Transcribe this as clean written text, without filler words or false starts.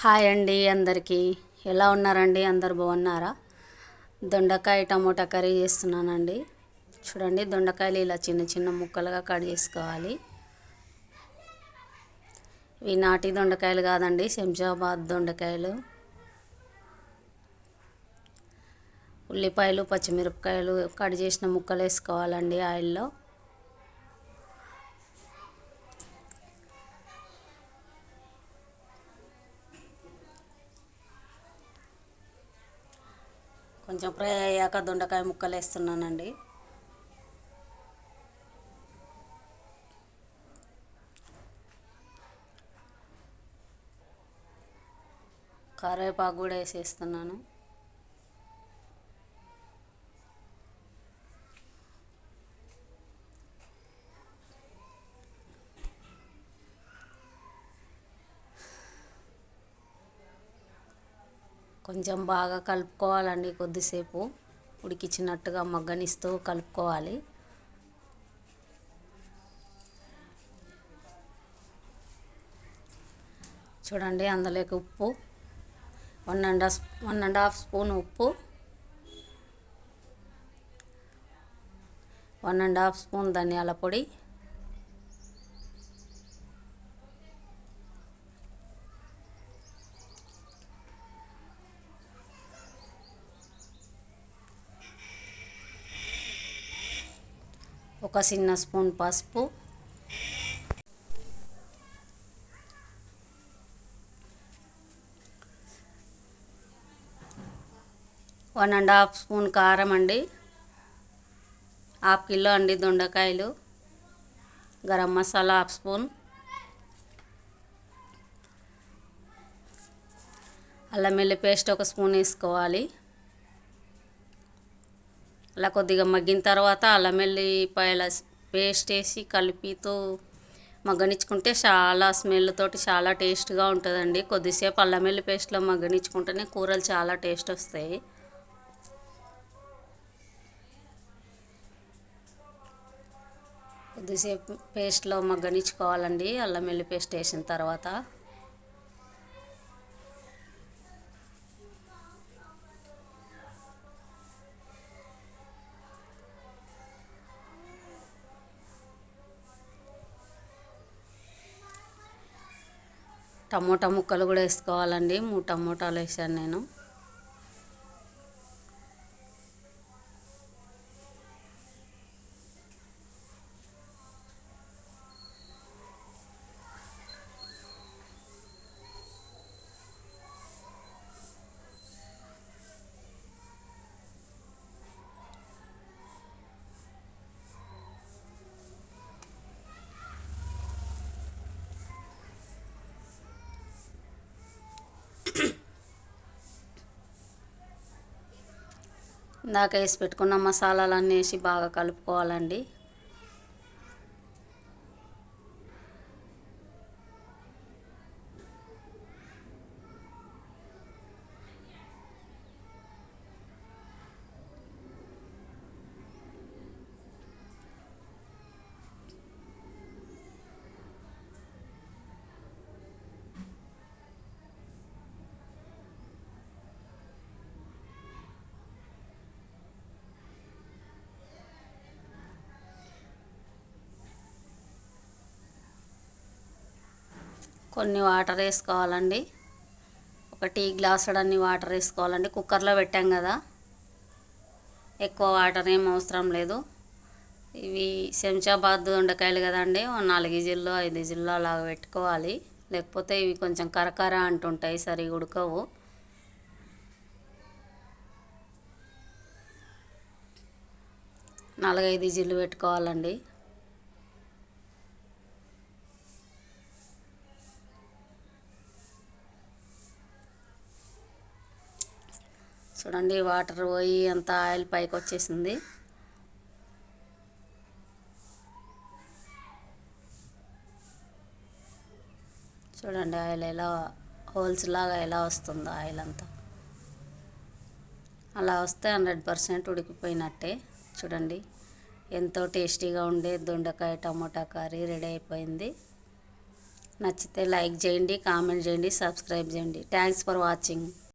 Hi అండి అందరికీ. ఎలా ఉన్నారండి? అందరు బాగున్నారా? దొండకాయ టమోటా కర్రీ చేస్తున్నానండి. చూడండి, దొండకాయలు ఇలా చిన్న చిన్న ముక్కలుగా కట్ చేసుకోవాలి. ఇవి నాటి దొండకాయలు కాదండి, శంషాబాద్ దొండకాయలు. ఉల్లిపాయలు పచ్చిమిరపకాయలు కట్ చేసిన ముక్కలు వేసుకోవాలండి ఆయిల్లో. కొంచెం ఫ్రై అయ్యాక దొండకాయ ముక్కలు వేస్తున్నానండి. కరివేపాకు కూడా వేసేస్తున్నాను. కొంచెం బాగా కలుపుకోవాలండి, కొద్దిసేపు ఉడికించినట్టుగా మగ్గనిస్తూ కలుపుకోవాలి. చూడండి, అందులోకి ఉప్పు 1.5 స్పూన్ ఉప్పు, 1.5 స్పూన్ ధనియాల పొడి, ఒక చిన్న స్పూన్ పసుపు, 1.5 స్పూన్ కారం అండి. 1/2 కిలో అండి దొండకాయలు. గరం మసాలా 1/2 స్పూన్, అల్లం వెల్లుల్లి పేస్ట్ 1 స్పూన్ వేసుకోవాలి. అలా కొద్దిగా మగ్గిన తర్వాత అల్లం వెల్లుల్లిపాయల పేస్ట్ వేసి కలిపితో మగ్గనిచ్చుకుంటే చాలా స్మెల్ తోటి చాలా టేస్ట్గా ఉంటుందండి. కొద్దిసేపు అల్లం వెల్లుల్లి పేస్ట్లో మగ్గనిచ్చుకుంటేనే కూరలు చాలా టేస్ట్ వస్తాయి. కొద్దిసేపు పేస్ట్లో మగ్గనిచ్చుకోవాలండి అల్లం వెల్లుల్లి పేస్ట్ వేసిన తర్వాత. టమోటా ముక్కలు కూడా వేసుకోవాలండి. 3 టమోటాలు వేసాను నేను. ఇందాక వేసి పెట్టుకున్న మసాలాలన్నీ వేసి బాగా కలుపుకోవాలండి. కొన్ని వాటర్ వేసుకోవాలండి. 1 టీ గ్లాసుడన్ని వాటర్ వేసుకోవాలండి. కుక్కర్లో పెట్టాం కదా, ఎక్కువ వాటర్ ఏం అవసరం లేదు. ఇవి శంషాబాద్ దొండకాయలు కదండి, 4 విజిల్లో 5 విజిల్లో అలాగ పెట్టుకోవాలి. లేకపోతే ఇవి కొంచెం కరకర అంటుంటాయి, సరిగా ఉడకవు. నాలుగైదు విజిల్లు పెట్టుకోవాలండి. చూడండి, వాటర్ పోయి అంత ఆయిల్ పైకి వచ్చేసింది. చూడండి ఆయిల్ ఎలా హోల్స్ లాగా ఎలా వస్తుందో ఆయిల్ అంతా. అలా వస్తే 100% ఉడికిపోయినట్టే. చూడండి, ఎంతో టేస్టీగా ఉండే దొండకాయ టమోటా కర్రీ రెడీ అయిపోయింది. నచ్చితే లైక్ చేయండి, కామెంట్ చేయండి, సబ్స్క్రైబ్ చేయండి. Thanks for watching.